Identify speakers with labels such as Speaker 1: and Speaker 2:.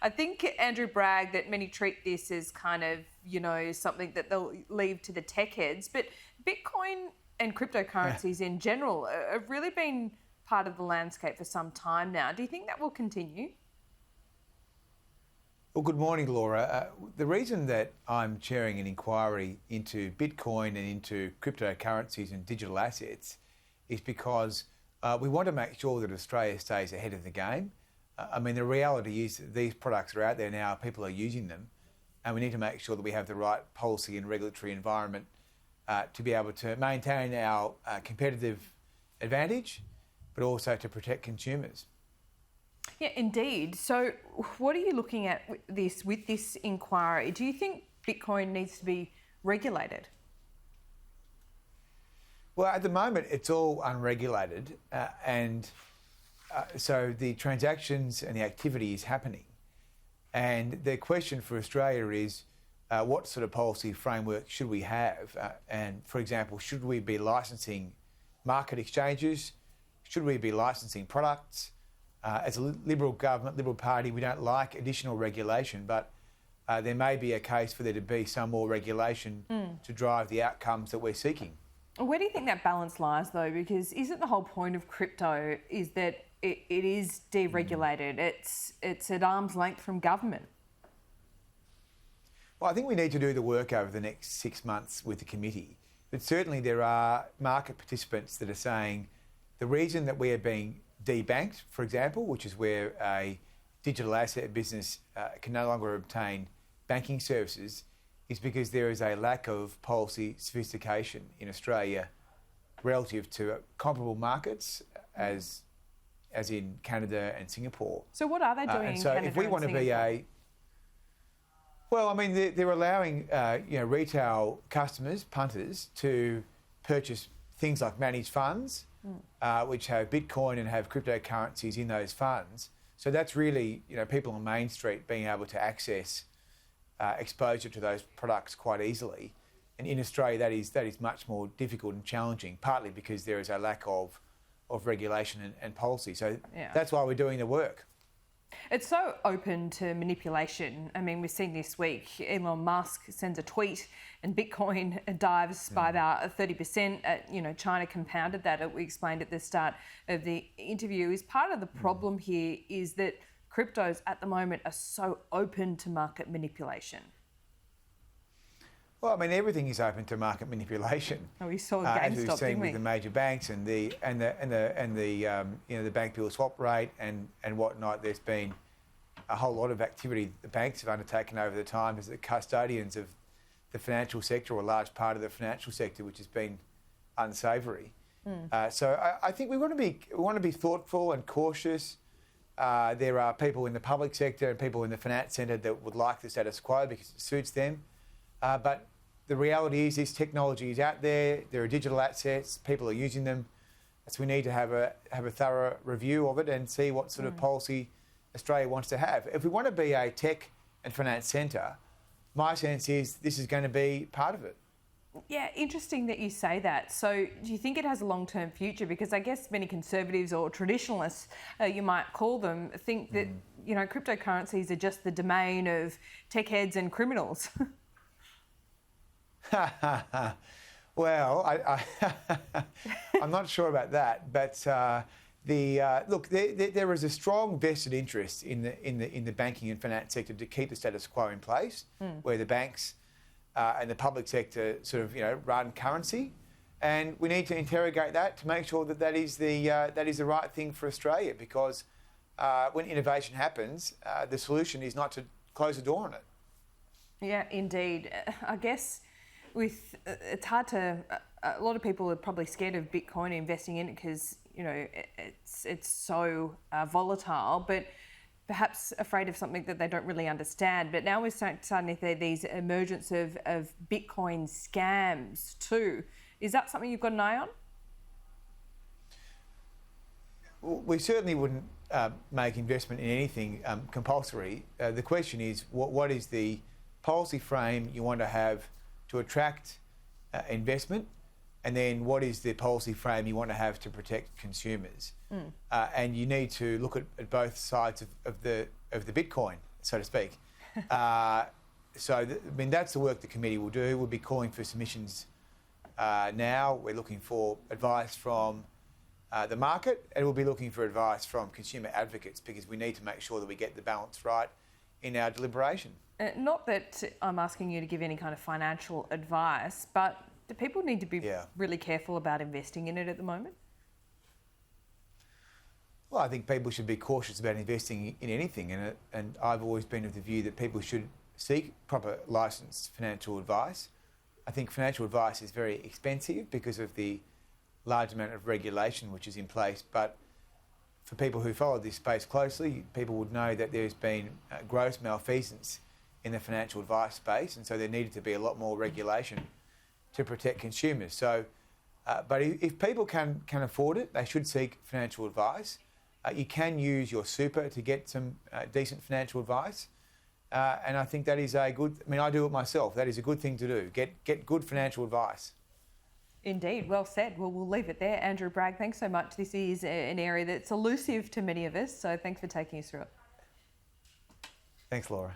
Speaker 1: I think, Andrew Bragg, that many treat this as kind of, something that they'll leave to the tech heads. But Bitcoin and cryptocurrencies in general have really been part of the landscape for some time now. Do you think that will continue?
Speaker 2: Well, good morning, Laura. The reason that I'm chairing an inquiry into Bitcoin and into cryptocurrencies and digital assets is because we want to make sure that Australia stays ahead of the game. The reality is that these products are out there now, people are using them, and we need to make sure that we have the right policy and regulatory environment to be able to maintain our competitive advantage, but also to protect consumers.
Speaker 1: Yeah, indeed. So what are you looking at with this inquiry? Do you think Bitcoin needs to be regulated?
Speaker 2: Well, at the moment, it's all unregulated, so the transactions and the activity is happening. And the question for Australia is, what sort of policy framework should we have? And for example, should we be licensing market exchanges? Should we be licensing products? As a Liberal government, Liberal Party, we don't like additional regulation, but there may be a case for there to be some more regulation to drive the outcomes that we're seeking.
Speaker 1: Where do you think that balance lies, though? Because isn't the whole point of crypto is that it is deregulated? It's at arm's length from government.
Speaker 2: Well, I think we need to do the work over the next 6 months with the committee. But certainly there are market participants that are saying the reason that we are being debanked, for example, which is where a digital asset business can no longer obtain banking services, is because there is a lack of policy sophistication in Australia relative to comparable markets as in Canada and Singapore.
Speaker 1: So what are they doing in Canada and Singapore?
Speaker 2: So if we want to be they're allowing retail customers, punters, to purchase things like managed funds, which have Bitcoin and have cryptocurrencies in those funds. So that's really, people on Main Street being able to access exposure to those products quite easily. And in Australia, that is much more difficult and challenging, partly because there is a lack of regulation and policy. So that's why we're doing the work.
Speaker 1: It's so open to manipulation. We've seen this week, Elon Musk sends a tweet and Bitcoin dives by about 30%. China compounded that. We explained at the start of the interview. Is part of the problem here is that cryptos at the moment are so open to market manipulation.
Speaker 2: Well, everything is open to market manipulation.
Speaker 1: Oh, we saw
Speaker 2: GameStop,
Speaker 1: didn't we?
Speaker 2: As we've seen with the major banks and the bank bill swap rate and whatnot. There's been a whole lot of activity the banks have undertaken over the time as the custodians of the financial sector, or a large part of the financial sector, which has been unsavoury. So I think we want to be thoughtful and cautious. There are people in the public sector and people in the finance sector that would like the status quo because it suits them. But the reality is this technology is out there. There are digital assets. People are using them. So we need to have a thorough review of it and see what sort of policy Australia wants to have. If we want to be a tech and finance centre, my sense is this is going to be part of it.
Speaker 1: Yeah, interesting that you say that. So do you think it has a long-term future? Because I guess many conservatives or traditionalists, you might call them, think that, cryptocurrencies are just the domain of tech heads and criminals.
Speaker 2: Well, I'm not sure about that, but there is a strong vested interest in the banking and finance sector to keep the status quo in place, where the banks and the public sector sort of run currency, and we need to interrogate that to make sure that is the right thing for Australia, because when innovation happens, the solution is not to close the door on it.
Speaker 1: Yeah, indeed. I guess. It's hard to. A lot of people are probably scared of Bitcoin investing in it because it's so volatile, but perhaps afraid of something that they don't really understand. But now we're starting to see these emergence of Bitcoin scams too. Is that something you've got an eye on?
Speaker 2: Well, we certainly wouldn't make investment in anything compulsory. The question is, what is the policy frame you want to have to attract investment, and then what is the policy frame you want to have to protect consumers? And you need to look at both sides of the Bitcoin so to speak. That's the work the committee will do. We'll be calling for submissions now. We're looking for advice from the market, and we'll be looking for advice from consumer advocates, because we need to make sure that we get the balance right in our deliberation.
Speaker 1: Not that I'm asking you to give any kind of financial advice, but do people need to be really careful about investing in it at the moment?
Speaker 2: Well, I think people should be cautious about investing in anything, and I've always been of the view that people should seek proper licensed financial advice. I think financial advice is very expensive because of the large amount of regulation which is in place, but for people who follow this space closely, people would know that there's been gross malfeasance in the financial advice space, and so there needed to be a lot more regulation to protect consumers. So, but if people can afford it, they should seek financial advice. You can use your super to get some decent financial advice. And I think that is a good, I do it myself. That is a good thing to do. Get good financial advice.
Speaker 1: Indeed, well said. Well, we'll leave it there. Andrew Bragg, thanks so much. This is an area that's elusive to many of us, so thanks for taking us through it.
Speaker 2: Thanks, Laura.